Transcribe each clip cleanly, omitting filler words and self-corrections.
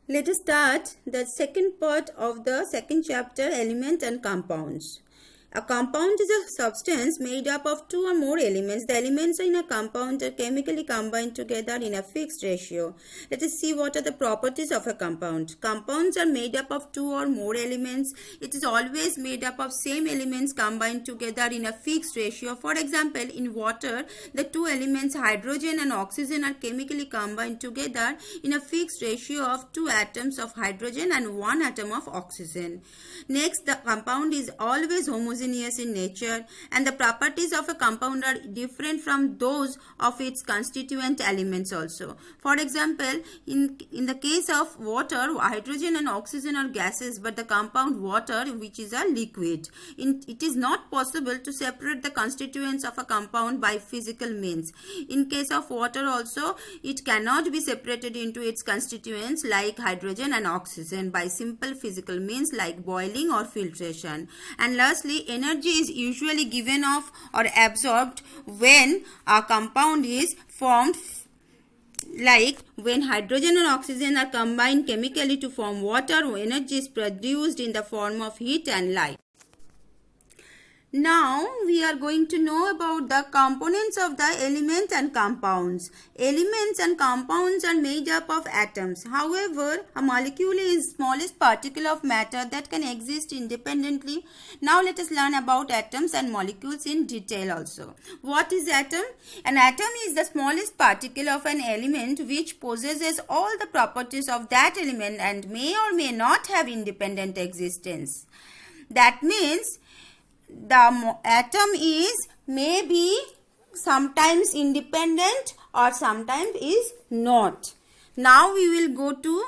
Let us start the second part of the second chapter, Element and Compounds. A compound is a substance made up of two or more elements. The elements in a compound are chemically combined together in a fixed ratio. Let us see what are the properties of a compound. Compounds are made up of two or more elements. It is always made up of same elements combined together in a fixed ratio. For example, in water, the two elements hydrogen and oxygen are chemically combined together in a fixed ratio of 2 atoms of hydrogen and 1 atom of oxygen. Next, the compound is always homogeneous in nature, and the properties of a compound are different from those of its constituent elements also. For example, in the case of water, hydrogen and oxygen are gases, but the compound water, which is a liquid. It is not possible to separate the constituents of a compound by physical means. In case of water also, it cannot be separated into its constituents like hydrogen and oxygen by simple physical means like boiling or filtration. And lastly, energy is usually given off or absorbed when a compound is formed, like when hydrogen and oxygen are combined chemically to form water, energy is produced in the form of heat and light. Now we are going to know about the components of the elements and compounds. Elements and compounds are made up of atoms. However, a molecule is the smallest particle of matter that can exist independently. Now let us learn about atoms and molecules in detail also. What is atom? An atom is the smallest particle of an element which possesses all the properties of that element and may or may not have independent existence. That means the atom is maybe sometimes independent or sometimes is not. Now we will go to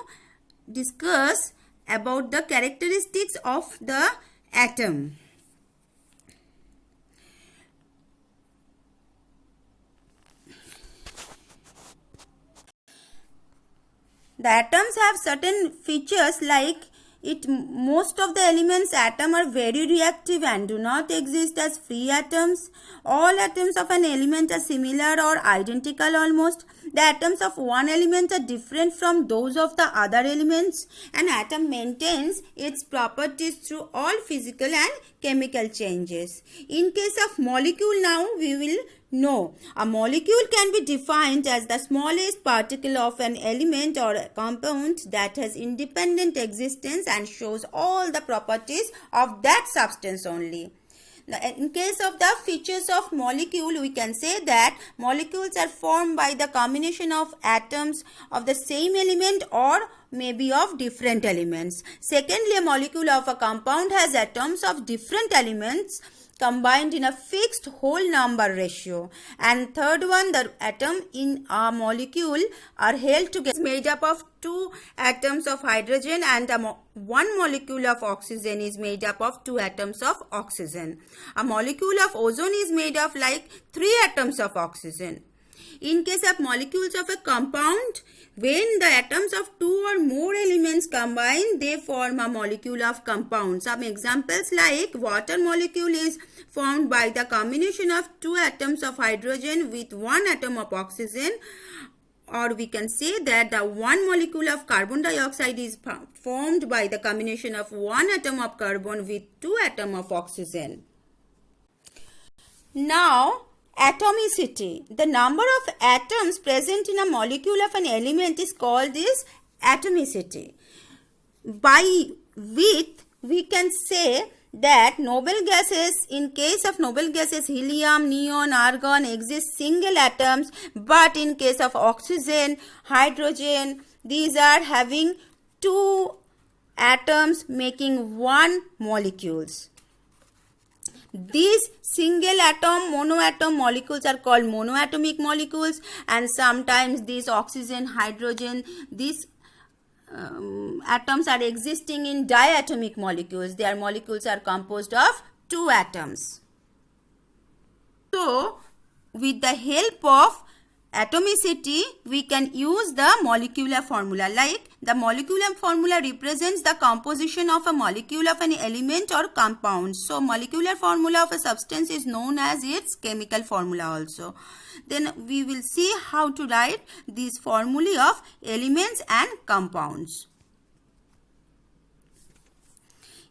discuss about the characteristics of the atom. The atoms have certain features like most of the elements atom are very reactive and do not exist as free atoms. All atoms of an element are similar or identical almost. The atoms of one element are different from those of the other elements. An atom maintains its properties through all physical and chemical changes. In case of molecule, now we will know. A molecule can be defined as the smallest particle of an element or a compound that has independent existence and shows all the properties of that substance only. Now, in case of the features of molecule, we can say that molecules are formed by the combination of atoms of the same element or maybe of different elements. Secondly, a molecule of a compound has atoms of different elements combined in a fixed whole number ratio. And third one, the atom in a molecule are held together, made up of two atoms of hydrogen, and one molecule of oxygen is made up of two atoms of oxygen. A molecule of ozone is made of like 3 atoms of oxygen. In case of molecules of a compound, when the atoms of 2 or more elements combine, they form a molecule of compound. Some examples like water molecule is formed by the combination of 2 atoms of hydrogen with 1 atom of oxygen, or we can say that the one molecule of carbon dioxide is formed by the combination of 1 atom of carbon with 2 atoms of oxygen. Now, atomicity. The number of atoms present in a molecule of an element is called this atomicity. By which we can say that noble gases, in case of noble gases, helium, neon, argon exist single atoms, but in case of oxygen, hydrogen, these are having 2 atoms making 1 molecules. These single atom, monoatom molecules are called monoatomic molecules, and sometimes these oxygen, hydrogen, these atoms are existing in diatomic molecules. Their molecules are composed of 2 atoms. So, with the help of atomicity, we can use the molecular formula. Like the molecular formula represents the composition of a molecule of an element or compound. So, molecular formula of a substance is known as its chemical formula also. Then we will see how to write these formulae of elements and compounds.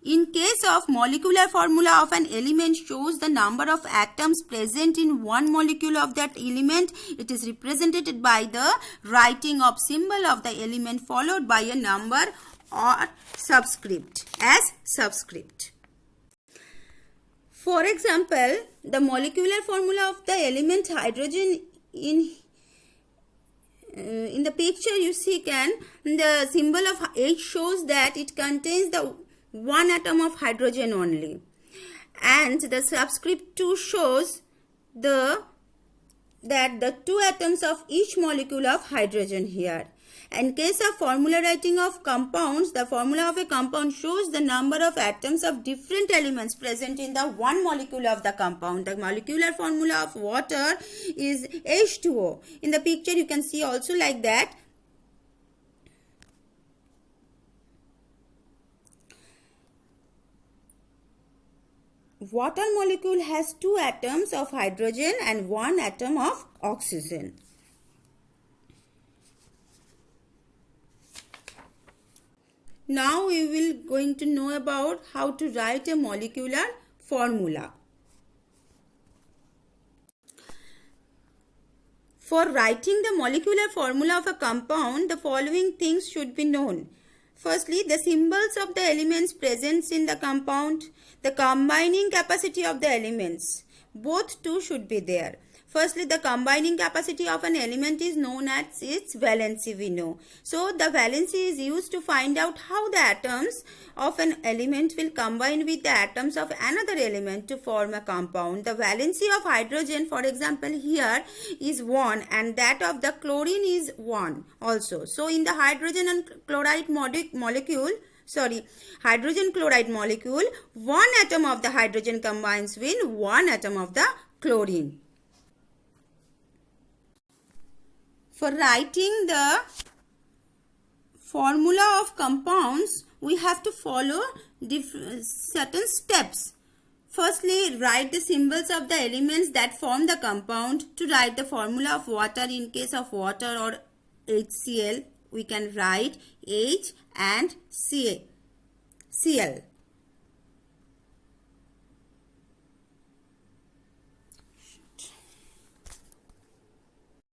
In case of molecular formula of an element shows the number of atoms present in one molecule of that element, it is represented by the writing of symbol of the element followed by a number or subscript as subscript. For example, the molecular formula of the element hydrogen in the picture you see the symbol of H shows that it contains the one atom of hydrogen only, and the subscript 2 shows that the two atoms of each molecule of hydrogen here. In case of formula writing of compounds, the formula of a compound shows the number of atoms of different elements present in the one molecule of the compound. The molecular formula of water is H2O. In the picture you can see also like that. Water molecule has two atoms of hydrogen and one atom of oxygen. Now we will going to know about how to write a molecular formula. For writing the molecular formula of a compound, the following things should be known. Firstly, the symbols of the elements present in the compound, the combining capacity of the elements. Both two should be there. Firstly, the combining capacity of an element is known as its valency, we know. So, the valency is used to find out how the atoms of an element will combine with the atoms of another element to form a compound. The valency of hydrogen, for example, here is 1 and that of the chlorine is 1 also. So, in the hydrogen and chloride hydrogen chloride molecule, one atom of the hydrogen combines with one atom of the chlorine. For writing the formula of compounds, we have to follow certain steps. Firstly, write the symbols of the elements that form the compound. To write the formula of water, in case of water or HCl, we can write H and Cl.